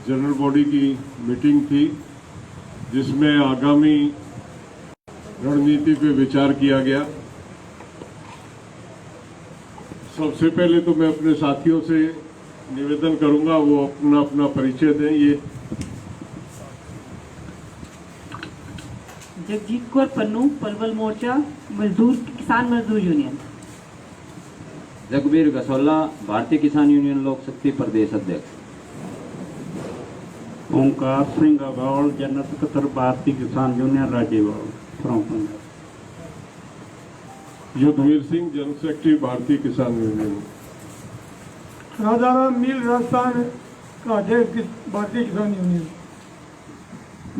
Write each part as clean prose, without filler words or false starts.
General body की meeting थी जिसमें आगामी रणनीति पे विचार किया गया। सबसे पहले तो मैं अपने साथियों से निवेदन करूंगा वो अपना अपना परिचय दें। ये जगजीत कौर पन्नू, पलवल मोर्चा किसान मजदूर यूनियन। रघुवीर गसौला, भारतीय किसान यूनियन लोक शक्ति प्रदेश अध्यक्ष। Onkar Singh Agaul, general secretary Bharatiya Kisan Union Rajewal from Punjab. Yudhvir Singh, general secretary Bharatiya Kisan union. Rajaram मील, राजस्थान का अध्यक्ष भारतीय किसान यूनियन।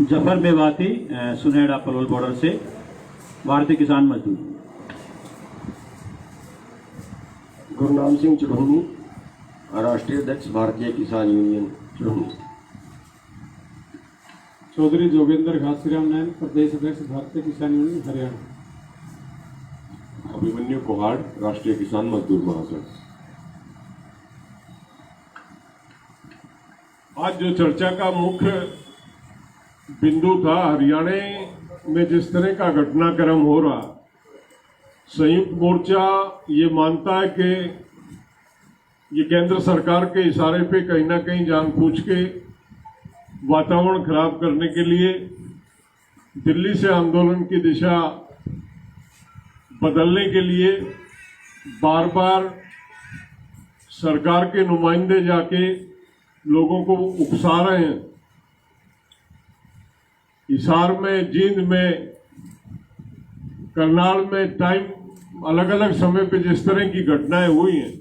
जफर मेवाती, सुनेड़ा पलवल बॉर्डर से भारतीय किसान मजदूर। गुरनाम सिंह चढ़ोनी, राष्ट्रीय अध्यक्ष भारतीय किसान यूनियन चढ़ोनी। चौधरी जोगेंद्र घासीराम नैन, प्रदेश अध्यक्ष भारतीय किसान यूनियन हरियाणा। अभिमन्यु कोहाड़, राष्ट्रीय किसान मजदूर महासंघ। आज जो चर्चा का मुख्य बिंदु था, हरियाणा में जिस तरह का घटनाक्रम हो रहा, संयुक्त मोर्चा ये मानता है कि ये केंद्र सरकार के इशारे पे कहीं ना कहीं जानबूझ के वातावरण खराब करने के लिए दिल्ली से आंदोलन की दिशा बदलने के लिए बार बार सरकार के नुमाइंदे जाके लोगों को उकसा रहे हैं। हिसार में, जींद में, करनाल में टाइम अलग अलग समय पे जिस तरह की घटनाएं हुई हैं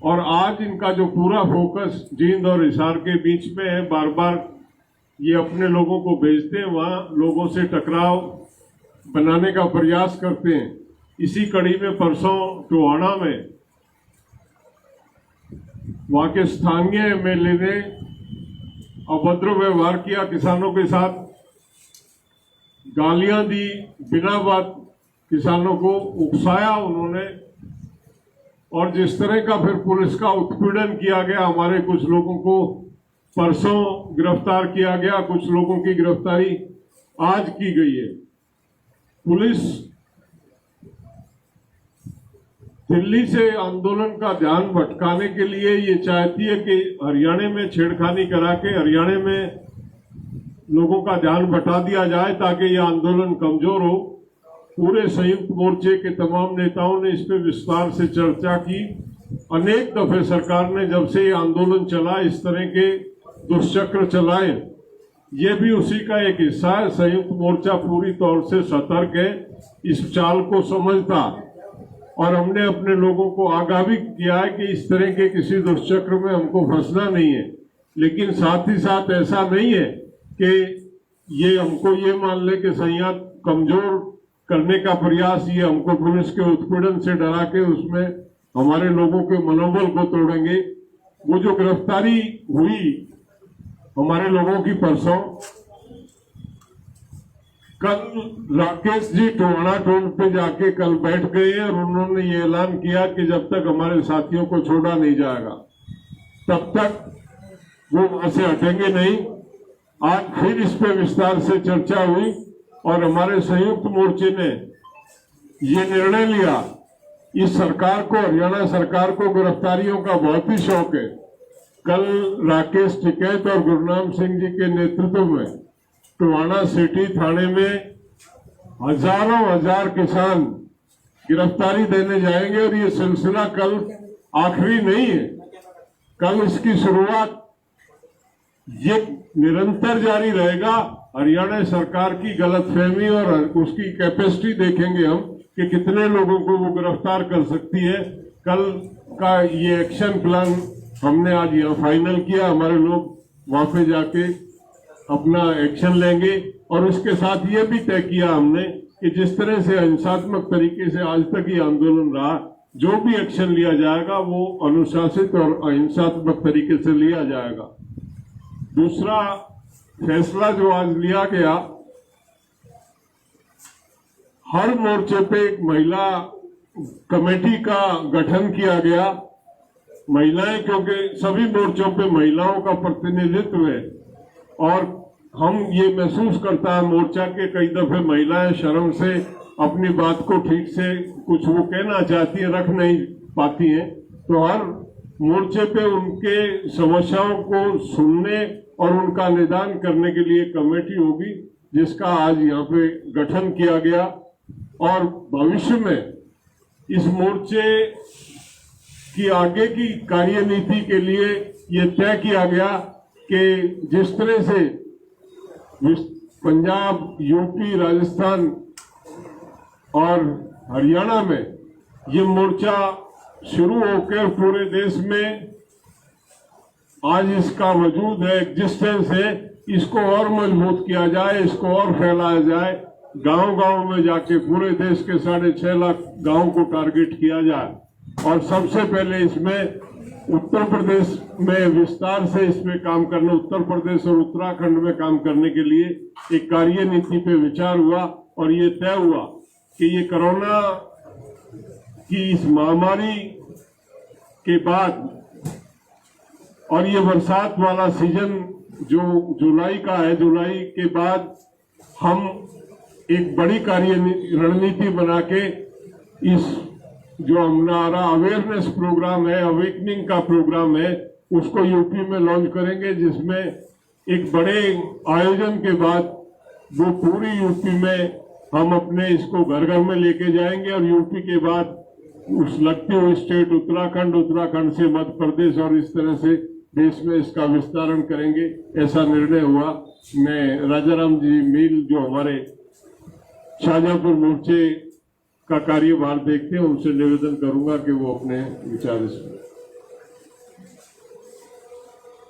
और आज इनका जो पूरा फोकस जींद और हिसार के बीच में है, बार बार ये अपने लोगों को भेजते हैं, वहाँ लोगों से टकराव बनाने का प्रयास करते हैं। इसी कड़ी में परसों टोहाना में वहाँ के स्थानीय एमएलए ने अभद्र व्यवहार किया, किसानों के साथ गालियां दी, बिना बात किसानों को उकसाया उन्होंने। और जिस तरह का फिर पुलिस का उत्पीड़न किया गया, हमारे कुछ लोगों को परसों गिरफ्तार किया गया, कुछ लोगों की गिरफ्तारी आज की गई है। पुलिस दिल्ली से आंदोलन का ध्यान भटकाने के लिए ये चाहती है कि हरियाणा में छेड़खानी करा के हरियाणा में लोगों का ध्यान बटा दिया जाए ताकि ये आंदोलन कमजोर हो। पूरे संयुक्त मोर्चे के तमाम नेताओं ने इस पर विस्तार से चर्चा की। अनेक दफे सरकार ने जब से ये आंदोलन चला इस तरह के दुष्चक्र चलाए, ये भी उसी का एक हिस्सा है। संयुक्त मोर्चा पूरी तौर से सतर्क है, इस चाल को समझता, और हमने अपने लोगों को आगाह भी किया है कि इस तरह के किसी दुष्चक्र में हमको फंसना नहीं है। लेकिन साथ ही साथ ऐसा नहीं है कि ये हमको ये मान ले कि संयत कमजोर करने का प्रयास, ये हमको पुलिस के उत्पीड़न से डरा के उसमें हमारे लोगों के मनोबल को तोड़ेंगे। वो जो गिरफ्तारी हुई हमारे लोगों की परसों, कल राकेश जी टोहाना टोल पे जाके कल बैठ गए और उन्होंने ये ऐलान किया कि जब तक हमारे साथियों को छोड़ा नहीं जाएगा तब तक वो वहां से हटेंगे नहीं। आज फिर इस पे विस्तार से चर्चा हुई और हमारे संयुक्त मोर्चे ने ये निर्णय लिया। इस सरकार को, हरियाणा सरकार को गिरफ्तारियों का बहुत ही शौक है। कल राकेश टिकैत और गुरनाम सिंह जी के नेतृत्व में टोहाना सिटी थाने में हजारों हजार किसान गिरफ्तारी देने जाएंगे और ये सिलसिला कल आखिरी नहीं है, कल इसकी शुरुआत ये निरंतर जारी रहेगा। हरियाणा सरकार की गलतफहमी और उसकी कैपेसिटी देखेंगे हम कि कितने लोगों को वो गिरफ्तार कर सकती है। कल का ये एक्शन प्लान हमने आज यहाँ फाइनल किया। हमारे लोग वहां पे जाके अपना एक्शन लेंगे और उसके साथ ये भी तय किया हमने कि जिस तरह से हिंसात्मक तरीके से आज तक ये आंदोलन रहा, जो भी एक्शन लिया जाएगा वो अनुशासित और अहिंसात्मक तरीके से लिया जाएगा। दूसरा फैसला जो आज लिया गया, हर मोर्चे पे एक महिला कमेटी का गठन किया गया। महिलाएं, क्योंकि सभी मोर्चों पे महिलाओं का प्रतिनिधित्व है, और हम ये महसूस करता है मोर्चा के कई दफे महिलाएं शर्म से अपनी बात को ठीक से कुछ वो कहना चाहती है रख नहीं पाती हैं, तो हर मोर्चे पे उनके समस्याओं को सुनने और उनका निदान करने के लिए कमेटी होगी, जिसका आज यहाँ पे गठन किया गया। और भविष्य में इस मोर्चे की आगे की कार्यनीति के लिए ये तय किया गया कि जिस तरह से पंजाब, यूपी, राजस्थान और हरियाणा में ये मोर्चा शुरू होकर पूरे देश में आज इसका वजूद है, एग्जिस्टेंस है, इसको और मजबूत किया जाए, इसको और फैलाया जाए, गांव-गांव में जाके पूरे देश के 6.5 लाख गांव को टारगेट किया जाए। और सबसे पहले इसमें उत्तर प्रदेश में विस्तार से इसमें काम करने, उत्तर प्रदेश और उत्तराखंड में काम करने के लिए एक कार्यनीति पे विचार हुआ और ये तय हुआ कि ये कोरोना की इस महामारी के बाद और ये बरसात वाला सीजन जो जुलाई का है, जुलाई के बाद हम एक बड़ी रणनीति बना के इस जो हमारा अवेयरनेस प्रोग्राम है, अवेकनिंग का प्रोग्राम है, उसको यूपी में लॉन्च करेंगे, जिसमें एक बड़े आयोजन के बाद वो पूरी यूपी में हम अपने इसको घर घर में लेके जाएंगे और यूपी के बाद उस लगते हुए स्टेट उत्तराखंड, उत्तराखंड से मध्य प्रदेश और इस तरह से देश में इसका विस्तारण करेंगे, ऐसा निर्णय हुआ। मैं राजाराम जी मील जो हमारे शाहजहांपुर मोर्चे का कार्यभार देखते हैं, उनसे निवेदन करूंगा कि वो अपने विचार इसमें।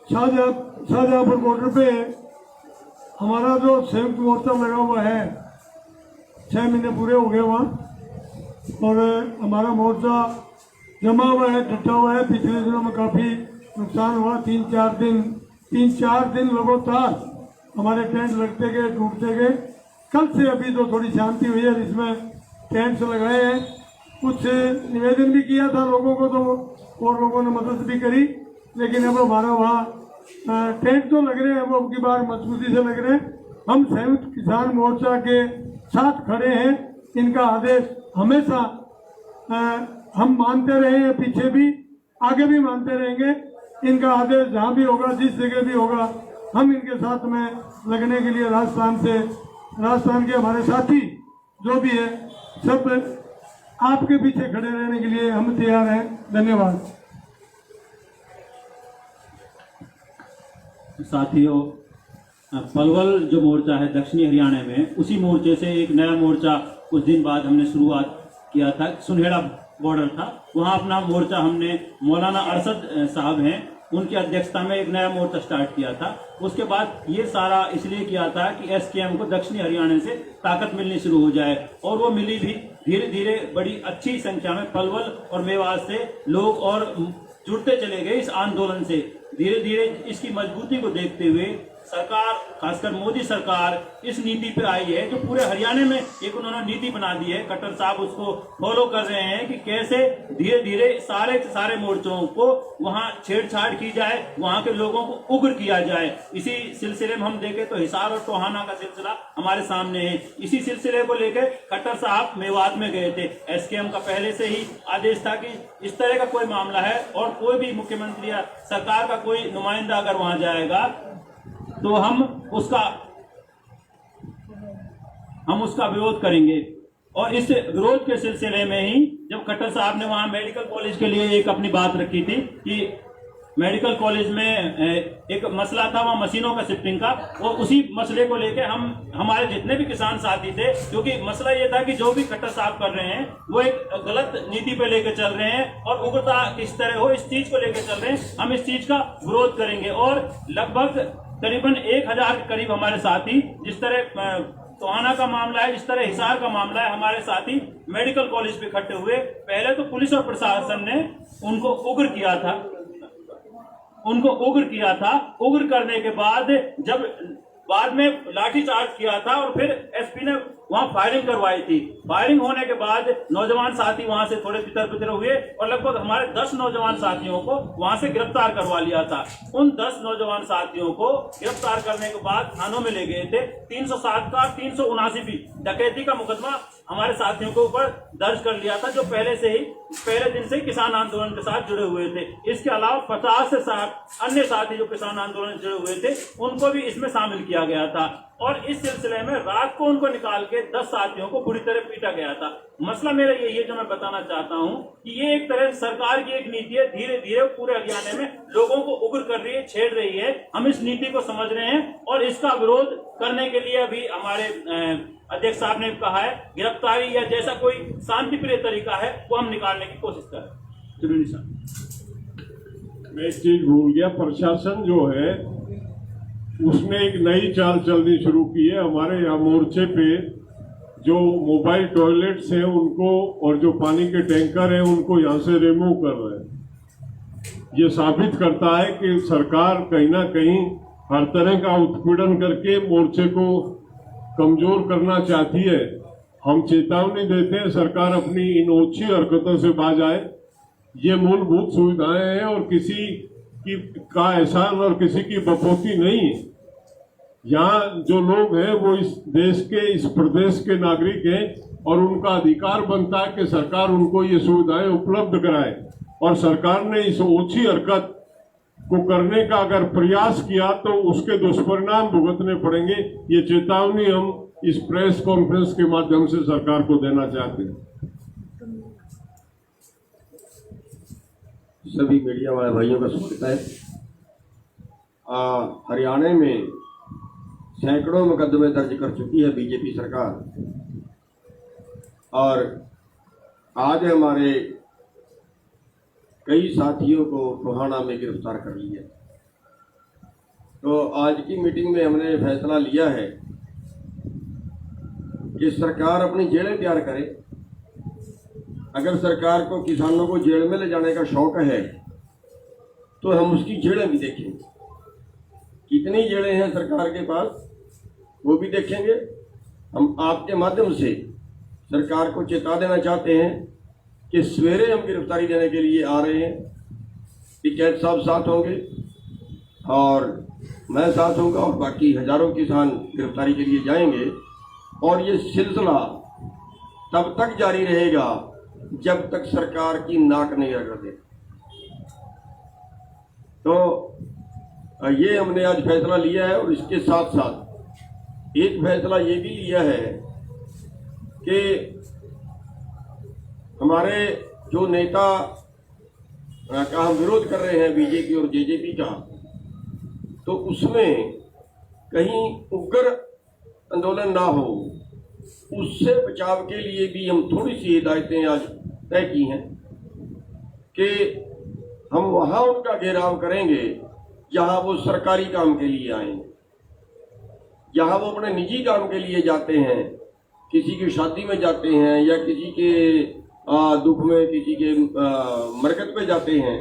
शाहजहांपुर बॉर्डर पे हमारा जो संयुक्त मोर्चा लगा हुआ है, 6 महीने पूरे हो गए वहाँ, और हमारा मोर्चा जमा हुआ है, डटा हुआ है। पिछले दिनों में काफ़ी नुकसान हुआ, 3-4 दिन लगातार हमारे टेंट लगते गए, टूटते गए। कल से अभी तो थोड़ी शांति हुई है, जिसमें टेंट्स लगाए हैं। कुछ निवेदन भी किया था लोगों को, तो और लोगों ने मदद भी करी, लेकिन अब हमारा वहाँ टेंट तो लग रहे हैं, वो अब की बार मजबूती से लग रहे हैं। हम संयुक्त किसान मोर्चा के साथ खड़े हैं। इनका आदेश हमेशा हम मानते रहे हैं, पीछे भी, आगे भी मानते रहेंगे। इनका आदेश जहाँ भी होगा, जिस जगह भी होगा, हम इनके साथ में लगने के लिए राजस्थान के हमारे साथी जो भी है, सब आपके पीछे खड़े रहने के लिए हम तैयार हैं। धन्यवाद। साथियों, पलवल जो मोर्चा है दक्षिणी हरियाणा में, उसी मोर्चे से एक नया मोर्चा कुछ दिन बाद हमने शुरुआत किया था। सुनहेड़ा बॉर्डर था, वहाँ अपना मोर्चा हमने मौलाना अरशद साहब हैं, उनकी अध्यक्षता में एक नया मोर्चा स्टार्ट किया था। उसके बाद ये सारा इसलिए किया था कि एसकेएम को दक्षिणी हरियाणा से ताकत मिलनी शुरू हो जाए, और वो मिली भी। धीरे धीरे बड़ी अच्छी संख्या में पलवल और मेवात से लोग और जुड़ते चले गए इस आंदोलन से। धीरे धीरे इसकी मजबूती को देखते हुए सरकार, खासकर मोदी सरकार, इस नीति पे आई है जो पूरे हरियाणा में एक उन्होंने नीति बना दी है। खट्टर साहब उसको फॉलो कर रहे हैं कि कैसे धीरे धीरे सारे मोर्चों को वहां छेड़छाड़ की जाए, वहां के लोगों को उग्र किया जाए। इसी सिलसिले में हम देखें तो हिसार और टोहाना का सिलसिला हमारे सामने है। इसी सिलसिले को लेकर खट्टर साहब मेवात में गए थे। एसकेएम का पहले से ही आदेश था कि इस तरह का कोई मामला है और कोई भी मुख्यमंत्री या सरकार का कोई नुमाइंदा अगर वहां जाएगा तो हम उसका विरोध करेंगे। और इस विरोध के सिलसिले में ही जब खट्टर साहब ने वहां मेडिकल कॉलेज के लिए एक अपनी बात रखी थी कि मेडिकल कॉलेज में एक मसला था वहां मशीनों का शिफ्टिंग का, और उसी मसले को लेकर हमारे जितने भी किसान साथी थे, क्योंकि मसला ये था कि जो भी खट्टर साहब कर रहे हैं वो एक गलत नीति पे लेकर चल रहे हैं और उग्रता किस तरह हो इस चीज को लेकर चल रहे हैं। हम इस चीज का विरोध करेंगे। और लगभग करीबन 1000 के करीब हमारे साथी, जिस तरह टोहाना का मामला है, जिस तरह हिसार का मामला है, हमारे साथी मेडिकल कॉलेज पे इकट्ठे हुए। पहले तो पुलिस और प्रशासन ने उनको उग्र किया था। उग्र करने के बाद जब बाद में लाठीचार्ज किया था और फिर एसपी ने वहां फायरिंग करवाई थी। फायरिंग होने के बाद नौजवान साथी वहां से थोड़े तितर बितर हुए और लगभग हमारे 10 नौजवान साथियों को वहां से गिरफ्तार करवा लिया था। उन 10 नौजवान साथियों को गिरफ्तार करने के बाद थानों में ले गए थे। 307 का 379 डकैती का मुकदमा हमारे साथियों के ऊपर दर्ज कर लिया था, जो पहले दिन से किसान आंदोलन के साथ जुड़े हुए थे। इसके अलावा 50 से 60 अन्य साथी जो किसान आंदोलन से जुड़े हुए थे उनको भी इसमें शामिल किया गया था। और इस सिलसिले में रात को उनको निकाल के 10 साथियों को बुरी तरह पीटा गया था। मसला मेरा यही है जो मैं बताना चाहता हूं कि ये एक तरह सरकार की एक नीति है, धीरे धीरे पूरे हरियाणा में लोगों को उग्र कर रही है, छेड़ रही है। हम इस नीति को समझ रहे हैं और इसका विरोध करने के लिए अभी हमारे अध्यक्ष साहब ने कहा है गिरफ्तारी या जैसा कोई शांतिप्रिय तरीका है वो हम निकालने की कोशिश कर रहे हैं। मैं एक चीज भूल गया, प्रशासन जो है उसने एक नई चाल चलनी शुरू की है। हमारे यहाँ मोर्चे पे जो मोबाइल टॉयलेट्स हैं उनको और जो पानी के टैंकर हैं उनको यहाँ से रिमूव कर रहे हैं। ये साबित करता है कि सरकार कहीं ना कहीं हर तरह का उत्पीड़न करके मोर्चे को कमजोर करना चाहती है। हम चेतावनी देते हैं सरकार अपनी इन ओछी हरकतों से बाज आए। ये मूलभूत सुविधाएं हैं और किसी की का एहसान और किसी की बपोती नहीं है। यहाँ जो लोग हैं वो इस देश के, इस प्रदेश के नागरिक हैं और उनका अधिकार बनता है कि सरकार उनको ये सुविधाएं उपलब्ध कराए। और सरकार ने इस ओछी हरकत को करने का अगर प्रयास किया तो उसके दुष्परिणाम भुगतने पड़ेंगे। ये चेतावनी हम इस प्रेस कॉन्फ्रेंस के माध्यम से सरकार को देना चाहते हैं। सभी मीडिया वाले भाइयों का स्वागत है। हरियाणा में सैकड़ों मुकदमे दर्ज कर चुकी है बीजेपी सरकार और आज हमारे कई साथियों को टोहाना में गिरफ्तार कर लिया। तो आज की मीटिंग में हमने फैसला लिया है कि सरकार अपनी जेलें तैयार करे। अगर सरकार को किसानों को जेल में ले जाने का शौक है तो हम उसकी जेलें भी देखेंगे। कितनी जेलें हैं सरकार के पास वो भी देखेंगे। हम आपके माध्यम से सरकार को चेता देना चाहते हैं कि सवेरे हम गिरफ्तारी देने के लिए आ रहे हैं। टिकैत साहब साथ होंगे और मैं साथ होऊंगा और बाकी हजारों किसान गिरफ्तारी के लिए जाएंगे। और ये सिलसिला तब तक जारी रहेगा जब तक सरकार की नाक नहीं रगड़ दे। तो ये हमने आज फैसला लिया है और इसके साथ साथ एक फैसला ये भी लिया है कि हमारे जो नेता का हम विरोध कर रहे हैं बीजेपी और जेजेपी का, तो उसमें कहीं उग्र आंदोलन ना हो, उससे बचाव के लिए भी हम थोड़ी सी हिदायतें आज तय की हैं कि हम वहाँ उनका घेराव करेंगे जहाँ वो सरकारी काम के लिए आएंगे। जहाँ वो अपने निजी काम के लिए जाते हैं, किसी की शादी में जाते हैं या किसी के दुख में, किसी के मरकत पे जाते हैं,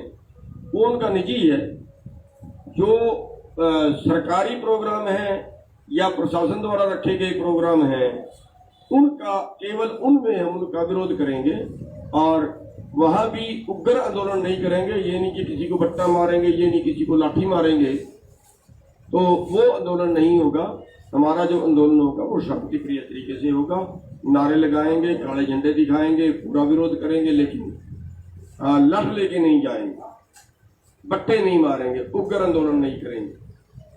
वो उनका निजी है। जो सरकारी प्रोग्राम है या प्रशासन द्वारा रखे गए प्रोग्राम हैं, उनका केवल उनमें हम उनका विरोध करेंगे और वहाँ भी उग्र आंदोलन नहीं करेंगे। ये नहीं कि किसी को बट्टा मारेंगे, ये नहीं किसी को लाठी मारेंगे, तो वो आंदोलन नहीं होगा। हमारा जो आंदोलन होगा वो शांति प्रिय तरीके से होगा। नारे लगाएंगे, काले झंडे दिखाएंगे, पूरा विरोध करेंगे, लेकिन लठ लेके नहीं जाएंगे, बट्टे नहीं मारेंगे, उग्र आंदोलन नहीं करेंगे।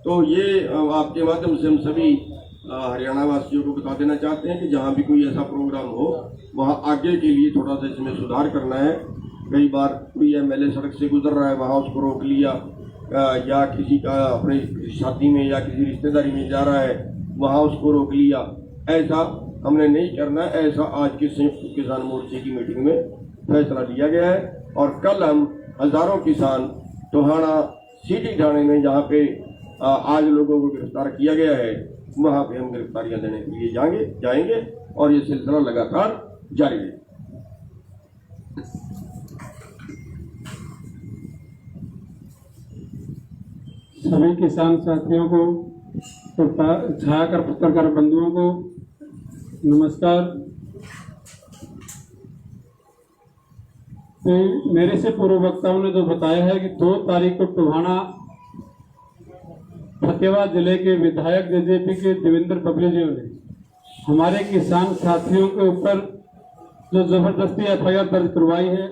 तो ये आपके माध्यम से हम सभी हरियाणा वासियों को बता देना चाहते हैं कि जहाँ भी कोई ऐसा प्रोग्राम हो वहाँ आगे के लिए थोड़ा सा इसमें सुधार करना है। कई बार कोई एमएलए सड़क से गुजर रहा है, वहाँ उसको रोक लिया, या किसी का अपने शादी में या किसी रिश्तेदारी में जा रहा है, वहाँ उसको रोक लिया। ऐसा हमने नहीं करना है। ऐसा आज की संयुक्त किसान मोर्चे की मीटिंग में फैसला लिया गया है और कल हम हजारों किसान टोहाना सिटी थाने में जहाँ पे आज लोगों को गिरफ्तार किया गया है, वहाँ पे हम गिरफ्तारियां देने के लिए जाएंगे और ये सिलसिला लगातार जारी है। सभी किसान साथियों को, छायाकर पत्रकार बंधुओं को नमस्कार। तो मेरे से पूर्व वक्ताओं ने जो बताया है कि 2 तारीख को टोहाना फतेहाबाद जिले के विधायक जेजेपी के देवेंद्र बबली जी ने हमारे किसान साथियों के ऊपर जो जबरदस्ती एफआईआर दर्ज करवाई है।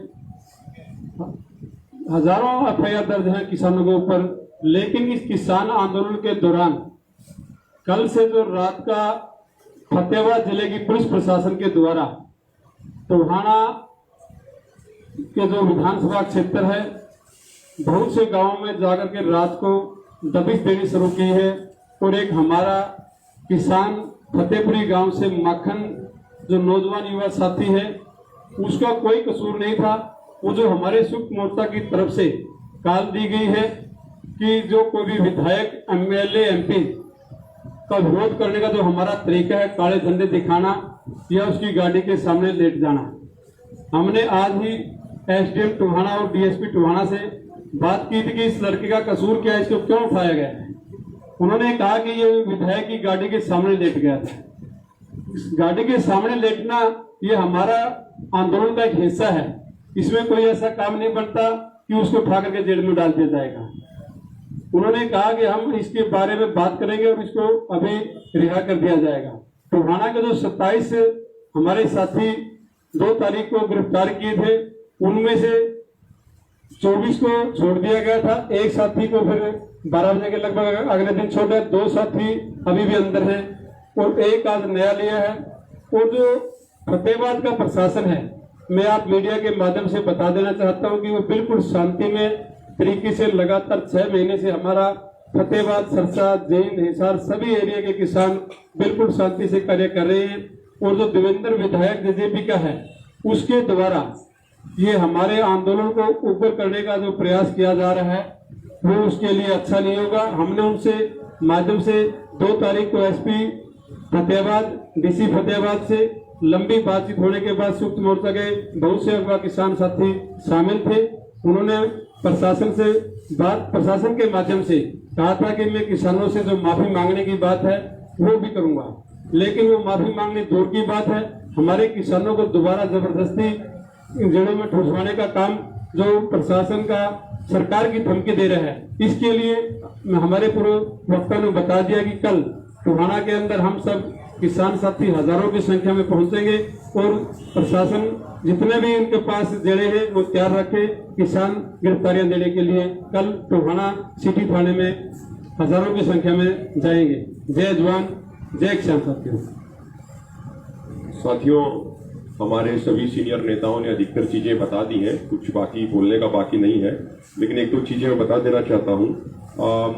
हजारों एफआईआर दर्ज हैं किसानों के ऊपर, लेकिन इस किसान आंदोलन के दौरान कल से जो रात का फतेहाबाद जिले की पुलिस प्रशासन के द्वारा टोहाना के जो विधानसभा क्षेत्र है बहुत से गांवों में जाकर के रात को दबिश देनी शुरू की है। और एक हमारा किसान फतेहपुरी गांव से माखन जो नौजवान युवा साथी है उसका कोई कसूर नहीं था। वो जो हमारे संयुक्त मोर्चा की तरफ से कॉल दी गई है कि जो कोई भी विधायक एमएलए एमपी का विरोध करने का जो हमारा तरीका है काले झंडे दिखाना या उसकी गाड़ी के सामने लेट जाना। हमने आज ही एसडीएम टोहाना और डीएसपी टोहाना से बात की थी कि इस लड़के का कसूर क्या है, इसको क्यों उठाया गया है। उन्होंने कहा कि ये विधायक की गाड़ी के सामने लेट गया था। गाड़ी के सामने लेटना ये हमारा आंदोलन का एक हिस्सा है, इसमें कोई ऐसा काम नहीं बनता कि उसको उठा करके जेल में डाल दिया जाएगा। उन्होंने कहा कि हम इसके बारे में बात करेंगे और इसको अभी रिहा कर दिया जाएगा। टोहाना के जो 27 हमारे साथी 2 तारीख को गिरफ्तार किए थे उनमें से 24 को छोड़ दिया गया था। एक साथी को फिर 12 बजे के लगभग अगले दिन छोड़ा। 2 साथी अभी भी अंदर हैं और एक आज नया लिया है। और जो फतेहाबाद का प्रशासन है मैं आप मीडिया के माध्यम से बता देना चाहता हूं कि वो बिल्कुल शांति में तरीके से लगातार 6 महीने से हमारा फतेहाबाद, सरसा, जैन, हिसार सभी एरिया के किसान बिल्कुल शांति से कार्य कर रहे हैं। और जो देवेंद्र विधायक जेजेपी का है उसके द्वारा ये हमारे आंदोलन को ऊपर करने का जो प्रयास किया जा रहा है वो उसके लिए अच्छा नहीं होगा। हमने उनसे माध्यम से 2 तारीख को एसपी फतेहाबाद, डीसी फतेहाबाद से लंबी बातचीत होने के बाद संयुक्त मोर्चा के बहुत से अगवा किसान साथी शामिल थे। उन्होंने प्रशासन के माध्यम से कहा था कि मैं किसानों से जो माफी मांगने की बात है वो भी करूंगा, लेकिन वो माफी मांगने दूर की बात है। हमारे किसानों को दोबारा जबरदस्ती जड़ों में ठुसवाने का काम जो प्रशासन का सरकार की धमकी दे रहा है, इसके लिए हमारे पूर्व वक्ता ने बता दिया कि कल टोहाना के अंदर हम सब किसान साथी हजारों की संख्या में पहुंचेंगे और प्रशासन जितने भी उनके पास जड़े हैं वो तैयार रखे किसान गिरफ्तारियां देने के लिए। कल टोहाना सिटी थाने में हजारों की संख्या में जाएंगे। जय जवान जय किसान साथियों, हमारे सभी सीनियर नेताओं ने अधिकतर चीजें बता दी हैं, कुछ बाकी बोलने का बाकी नहीं है, लेकिन 1-2 चीजें मैं बता देना चाहता हूं।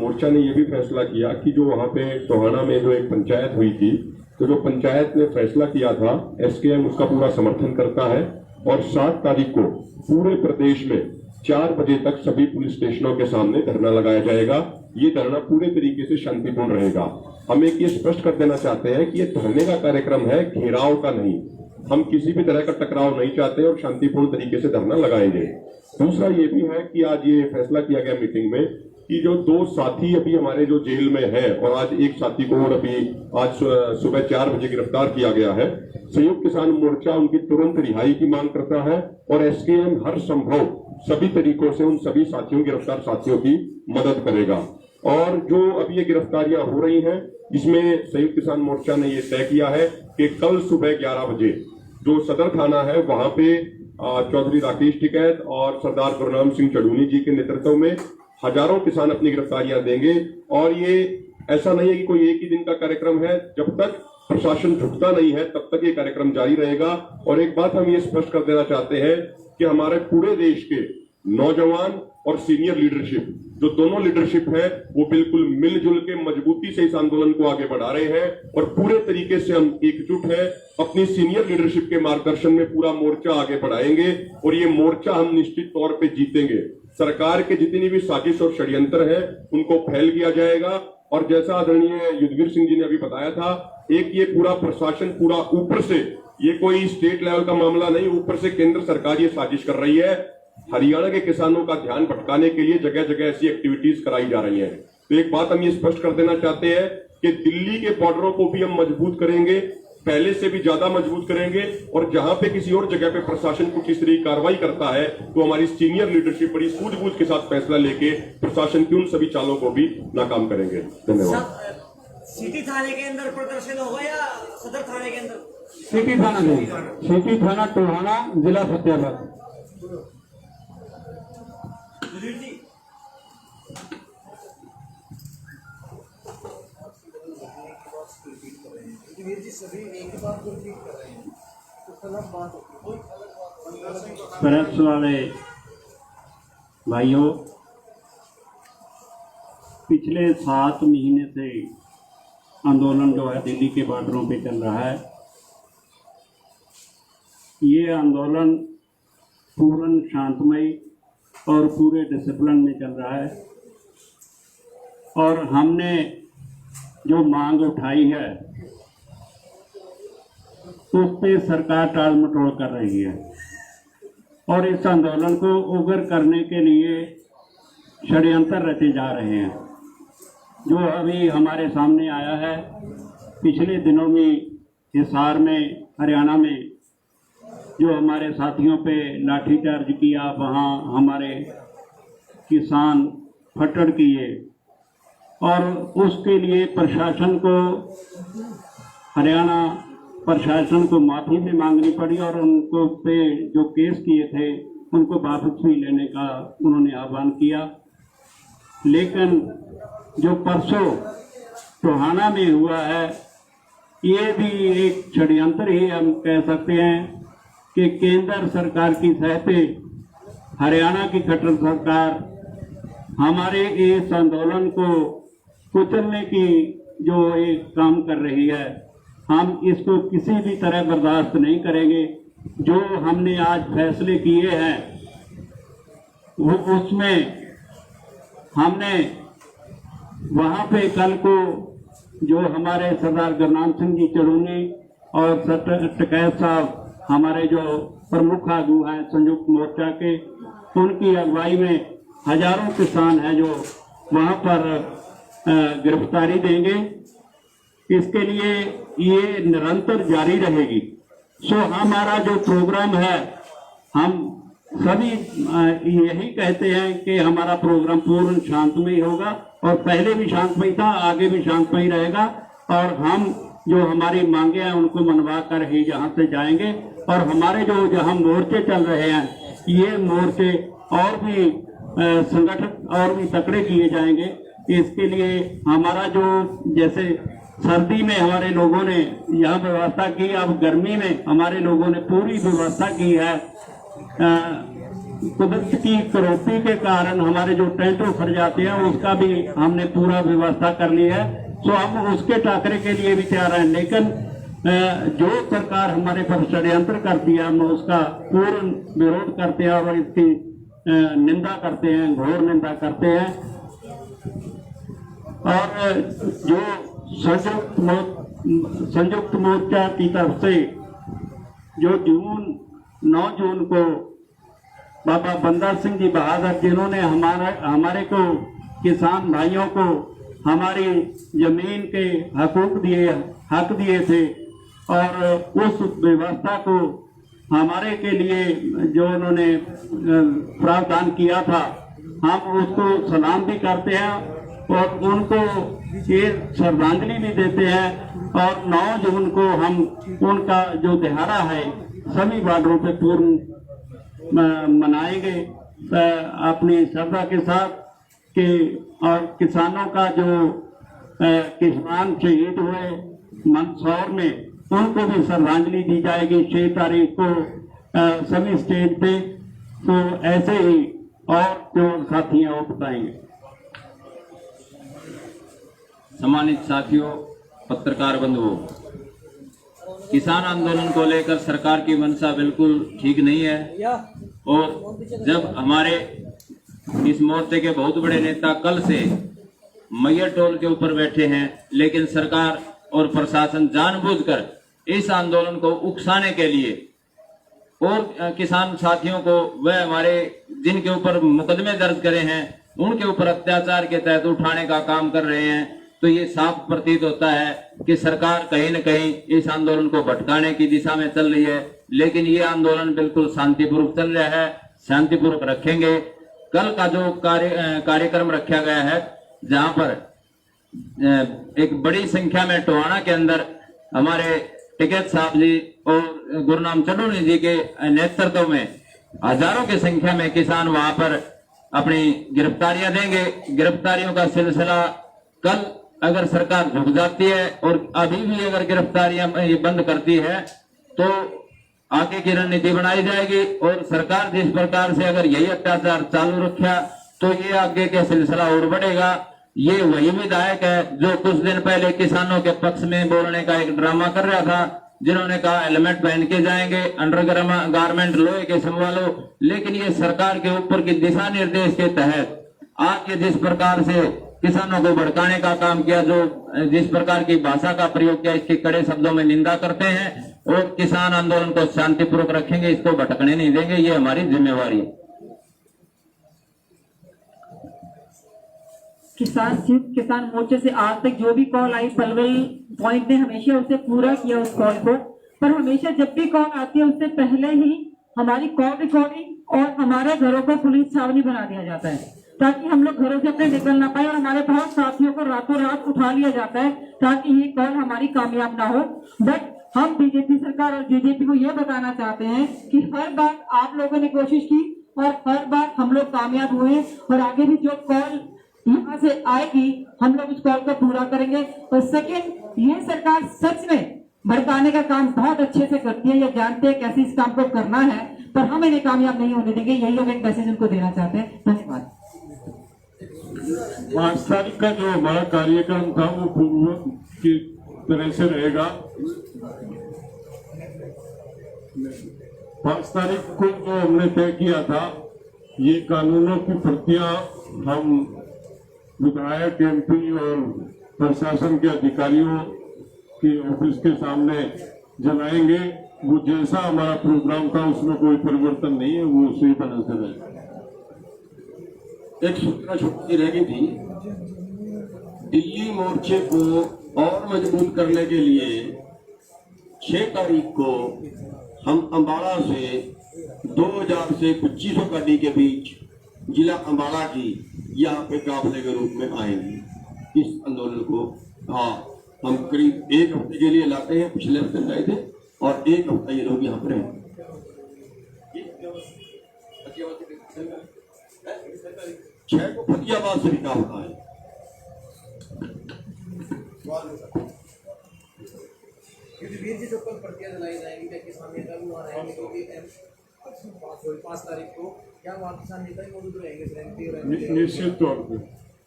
मोर्चा ने यह भी फैसला किया कि जो वहां पे टोहाना में जो एक पंचायत हुई थी, तो जो पंचायत ने फैसला किया था एसकेएम उसका पूरा समर्थन करता है और 7 तारीख को पूरे प्रदेश में 4 बजे तक सभी पुलिस स्टेशनों के सामने धरना लगाया जाएगा। ये धरना पूरे तरीके से शांतिपूर्ण रहेगा। हम एक ये स्पष्ट कर देना चाहते हैं कि ये धरने का कार्यक्रम है, घेराव का नहीं। हम किसी भी तरह का टकराव नहीं चाहते और शांतिपूर्ण तरीके से धरना लगाएंगे। दूसरा ये भी है कि आज ये फैसला किया गया मीटिंग में कि जो 2 साथी अभी हमारे जो जेल में है और आज एक साथी को और अभी आज सुबह 4 बजे गिरफ्तार किया गया है, संयुक्त किसान मोर्चा उनकी तुरंत रिहाई की मांग करता है और एसकेएम हर संभव सभी तरीकों से उन सभी साथियों, गिरफ्तार साथियों की मदद करेगा। और जो अभी ये गिरफ्तारियां हो रही हैं इसमें संयुक्त किसान मोर्चा ने ये तय किया है कि कल सुबह 11 बजे जो सदर थाना है वहां पे चौधरी राकेश टिकैत और सरदार गुरनाम सिंह चढ़ूनी जी के नेतृत्व में हजारों किसान अपनी गिरफ्तारियां देंगे। और ये ऐसा नहीं है कि कोई एक ही दिन का कार्यक्रम है, जब तक प्रशासन झुकता नहीं है तब तक ये कार्यक्रम जारी रहेगा। और एक बात हम ये स्पष्ट कर देना चाहते हैं कि हमारे पूरे देश के नौजवान और सीनियर लीडरशिप, जो दोनों लीडरशिप है, वो बिल्कुल मिलजुल के मजबूती से इस आंदोलन को आगे बढ़ा रहे हैं और पूरे तरीके से हम एकजुट है। अपनी सीनियर लीडरशिप के मार्गदर्शन में पूरा मोर्चा आगे बढ़ाएंगे और ये मोर्चा हम निश्चित तौर पे जीतेंगे। सरकार के जितनी भी साजिश और षड्यंत्र है उनको फैल किया जाएगा। और जैसा आदरणीय युद्धवीर सिंह जी ने अभी बताया था, एक ये पूरा प्रशासन पूरा ऊपर से, ये कोई स्टेट लेवल का मामला नहीं, ऊपर से केंद्र सरकार ये साजिश कर रही है। हरियाणा के किसानों का ध्यान भटकाने के लिए जगह जगह ऐसी एक्टिविटीज कराई जा रही हैं। तो एक बात हम ये स्पष्ट कर देना चाहते हैं कि दिल्ली के बॉर्डरों को भी हम मजबूत करेंगे। पहले से भी ज्यादा मजबूत करेंगे। और जहां पे किसी और जगह पे प्रशासन कुछ इस तरह की कार्रवाई करता है तो हमारी सीनियर लीडरशिप बड़ी सूझबूझ के साथ फैसला लेके प्रशासन की उन सभी चालों को भी नाकाम करेंगे। धन्यवाद। सिटी थाने के अंदर प्रदर्शन होगा या सदर थाने के अंदर? सिटी थाना नहीं, सिटी थाना टोहाना, जिला फतेहाबाद। सुधीर जी, प्रेस वाले भाइयों, पिछले 7 महीने से आंदोलन जो है दिल्ली के बॉर्डरों पे चल रहा है। ये आंदोलन पूर्ण शांतमय और पूरे डिसिप्लिन में चल रहा है और हमने जो मांग उठाई है उस पे सरकार टाल मटोल कर रही है और इस आंदोलन को उग्र करने के लिए षड्यंत्र रचे जा रहे हैं। जो अभी हमारे सामने आया है, पिछले दिनों में हिसार में, हरियाणा में जो हमारे साथियों पे लाठीचार्ज किया, वहाँ हमारे किसान फटड़ किए और उसके लिए प्रशासन को, हरियाणा प्रशासन को माफ़ी भी मांगनी पड़ी और उनको पे जो केस किए थे उनको वापस भी लेने का उन्होंने आह्वान किया। लेकिन जो परसों टोहाना में हुआ है, ये भी एक षड्यंत्र ही हम कह सकते हैं कि केंद्र सरकार की सह पे हरियाणा की खट्टर सरकार हमारे इस आंदोलन को कुचलने की जो एक काम कर रही है, हम इसको किसी भी तरह बर्दाश्त नहीं करेंगे। जो हमने आज फैसले किए हैं वो उसमें हमने वहाँ पे कल को जो हमारे सरदार गुरनाम सिंह जी चढ़ूनी और टिकैत साहब हमारे जो प्रमुख आगू हैं संयुक्त मोर्चा के, उनकी अगुवाई में हजारों किसान हैं जो वहाँ पर गिरफ्तारी देंगे। इसके लिए ये निरंतर जारी रहेगी। सो हमारा जो प्रोग्राम है, हम सभी यही कहते हैं कि हमारा प्रोग्राम पूर्ण शांतमय होगा और पहले भी शांतमय था, आगे भी शांतमय रहेगा और हम जो हमारी मांगे हैं उनको मनवा कर ही जहाँ से जाएंगे। और हमारे जो जहाँ मोर्चे चल रहे हैं, ये मोर्चे और भी संगठित और भी तकड़े किए जाएंगे। इसके लिए हमारा जो जैसे सर्दी में हमारे लोगों ने यहाँ व्यवस्था की, अब गर्मी में हमारे लोगों ने पूरी व्यवस्था की है। कुदरत की कटौती के कारण हमारे जो टेंट उखड़ जाते हैं उसका भी हमने पूरा व्यवस्था कर ली है। तो हम उसके टाकरे के लिए भी तैयार हैं। लेकिन जो सरकार हमारे पर षड्यंत्र करती है, हम उसका पूर्ण विरोध करते हैं और इसकी निंदा करते हैं, घोर निंदा करते हैं। और जो संयुक्त मोर्चा की तरफ से जो 9 जून को बाबा बंदा सिंह जी बहादुर, जिन्होंने हमारे को किसान भाइयों को हमारी जमीन के हक दिए थे और उस व्यवस्था को हमारे के लिए जो उन्होंने प्रावधान किया था, हम उसको सलाम भी करते हैं और उनको ये श्रद्धांजलि भी देते हैं। और 9 जून को हम उनका जो दिहाड़ा है सभी बॉर्डरों पे पूर्ण मनाएंगे अपनी श्रद्धा के साथ कि और किसानों का जो किसान शहीद हुए मंदसौर में, उनको भी श्रद्धांजलि दी जाएगी 6 तारीख को सभी स्टेज पे। तो ऐसे ही और जो साथी हैं वो बताएंगे। सम्मानित साथियों, पत्रकार बंधुओं, किसान आंदोलन को लेकर सरकार की मंशा बिल्कुल ठीक नहीं है और जब हमारे इस मोर्चे के बहुत बड़े नेता कल से मैयर टोल के ऊपर बैठे हैं, लेकिन सरकार और प्रशासन जानबूझकर इस आंदोलन को उकसाने के लिए और किसान साथियों को वह हमारे जिनके ऊपर मुकदमे दर्ज करे हैं उनके ऊपर अत्याचार के तहत उठाने का काम कर रहे हैं। तो ये साफ प्रतीत होता है कि सरकार कहीं न कहीं इस आंदोलन को भटकाने की दिशा में चल रही है। लेकिन ये आंदोलन बिल्कुल शांतिपूर्वक चल रहा है, शांतिपूर्वक रखेंगे। कल का जो कार्यक्रम रखा गया है, जहां पर एक बड़ी संख्या में टोहाना के अंदर हमारे टिकैत साहब जी और गुरुनाम चंडोनी जी के नेतृत्व में हजारों की संख्या में किसान वहां पर अपनी गिरफ्तारियां देंगे। गिरफ्तारियों का सिलसिला कल अगर सरकार झुक जाती है और अभी भी अगर गिरफ्तारियां ये बंद करती है तो आगे की रणनीति बनाई जाएगी। और सरकार जिस प्रकार से अगर यही अत्याचार चालू रखा तो ये आगे का सिलसिला और बढ़ेगा। ये वही विधायक है जो कुछ दिन पहले किसानों के पक्ष में बोलने का एक ड्रामा कर रहा था, जिन्होंने कहा हेलमेट पहन के जाएंगे, अंडर गारमेंट लोहे के संभालो। लेकिन ये सरकार के ऊपर की दिशा निर्देश के तहत आज ये जिस प्रकार से किसानों को भड़काने का काम किया, जो जिस प्रकार की भाषा का प्रयोग किया, इसके कड़े शब्दों में निंदा करते हैं और किसान आंदोलन को शांतिपूर्वक रखेंगे, इसको भटकने नहीं देंगे। ये हमारी जिम्मेवारी है। किसान मोर्चे से आज तक जो भी कॉल आई, पलवल पॉइंट ने हमेशा उसे पूरा किया उस कॉल को। पर हमेशा जब भी कॉल आती है उससे पहले ही हमारी कॉल रिकॉर्डिंग और हमारे घरों को पुलिस छावनी बना दिया जाता है, ताकि हम लोग घरों से अपने निकल ना पाए। और हमारे बहुत साथियों को रातों रात उठा लिया जाता है ताकि ये कॉल हमारी कामयाब ना हो। बट हम बीजेपी सरकार और जेजेपी को ये बताना चाहते हैं कि हर बार आप लोगों ने कोशिश की और हर बार हम लोग कामयाब हुए, और आगे भी जो कॉल यहाँ से आएगी हम लोग उस कॉल को पूरा करेंगे। और सेकेंड, ये सरकार सच में भड़काने का काम बहुत अच्छे से करती है, ये जानते हैं कैसे इस काम को करना है, पर हम इन्हें कामयाब नहीं होने देंगे। यही हम एक मैसेज उनको देना चाहते हैं। धन्यवाद। 5 तारीख का जो हमारा कार्यक्रम था वो पूर्व की तरह से रहेगा। 5 तारीख को जो हमने तय किया था, ये कानूनों की प्रतियां हम विधायक, एमपी और प्रशासन के अधिकारियों के ऑफिस के सामने जलाएंगे। वो जैसा हमारा प्रोग्राम था उसमें कोई परिवर्तन नहीं है, वो उसी तरह से रहेगा। एक सूचना छोटी रह गई थी, दिल्ली मोर्चे को और मजबूत करने के लिए 6 तारीख को हम अम्बाला से 2000 से 2500 गाड़ी के बीच जिला अम्बाला की यहाँ पे काफिले के रूप में आएंगे। इस आंदोलन को हम करीब 1 हफ्ते के लिए लाते हैं। पिछले हफ्ते लाए थे और 1 हफ्ता ये लोग यहाँ पर हैं। 6 को फतेहाबाद से भी काफिला है। वीर जी जो कल प्रतियां जलाई जाएंगी, क्या किसान नेता भी वहाँ रहेंगे? क्योंकि 5 तारीख को क्या वहाँ किसान नेता ही मौजूद रहेंगे?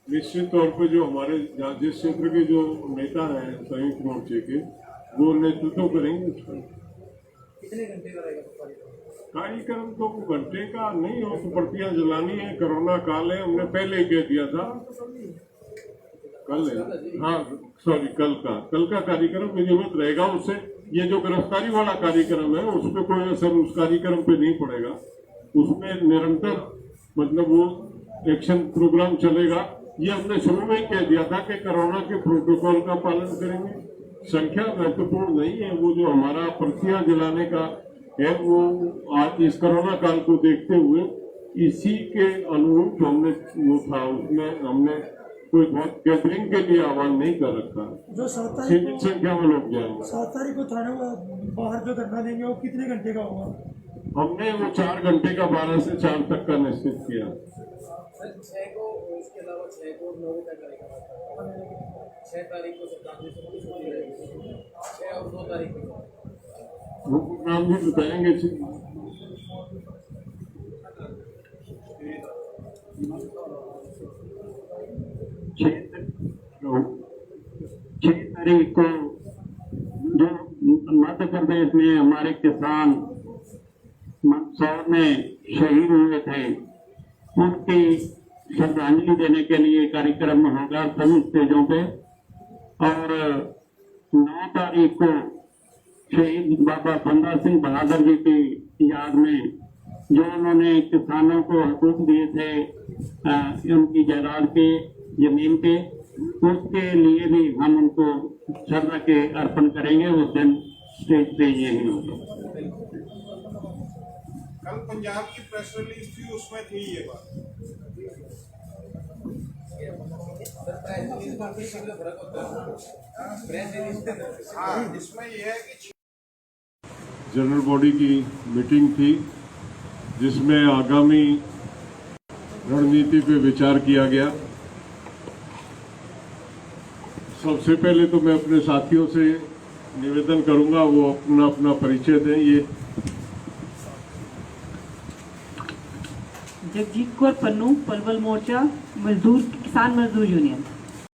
निश्चित तौर पे जो हमारे जिस क्षेत्र के जो नेता हैं संयुक्त मोर्चे के, वो नेतृत्व करेंगे। कितने घंटे का रहेगा कार्यक्रम? तो घंटे का नहीं हो, तो प्रतियां जलानी है। कोरोना काल है, हमने पहले ही कह दिया था। कल है, हाँ सॉरी, कल का कार्यक्रम नियमित रहेगा। उससे ये जो गिरफ्तारी वाला कार्यक्रम है उस पर कोई असर उस कार्यक्रम पे नहीं पड़ेगा। उसमें निरंतर मतलब वो एक्शन प्रोग्राम चलेगा। ये हमने शुरू में ही कह दिया था कि कोरोना के प्रोटोकॉल का पालन करेंगे। संख्या महत्वपूर्ण नहीं है, वो जो हमारा प्रतियां जलाने का है वो आज इस कोरोना काल को देखते हुए इसी के अनुरूप हमने वो था, उसमें हमने कोई बहुत गैदरिंग के लिए आह्वान नहीं कर रखा। जो 7 तारीख सीमित संख्या में लोग जाएंगे। 7 तारीख को थाने बाहर जो धरना देंगे वो कितने घंटे का होगा? हमने वो 4 घंटे का 12 से 4 तक का निश्चित किया। 6 को, इसके अलावा 6 को 9 तक करेगा। 6 तारीख को श्रद्धांजलि सभा छुट्टी रहेगी। 6 और 2 तारीख को वो नाम भी बताएंगे। 6 तारीख को जो मध्य प्रदेश में हमारे किसान मंदसौर में शहीद हुए थे, उनकी श्रद्धांजलि देने के लिए कार्यक्रम होगा सभी स्टेजों पे। और 9 तारीख को शहीद बाबा बंदा सिंह बहादुर जी की याद में जो उन्होंने किसानों को हकूक दिए थे उनकी जायदाद के, जमीन के, उसके लिए भी हम उनको श्रद्धा के अर्पण करेंगे। उस दिन स्टेज पे यही होगा। कल पंजाब की प्रेस रिलीज थी, उसमें थी ये बात। हाँ, इसमें यह है कि जनरल बॉडी की मीटिंग थी जिसमें आगामी रणनीति पे विचार किया गया। सबसे पहले तो मैं अपने साथियों से निवेदन करूंगा वो अपना अपना परिचय दें। ये जगजीत कौर पन्नू, पलवल मोर्चा, मजदूर किसान मजदूर यूनियन।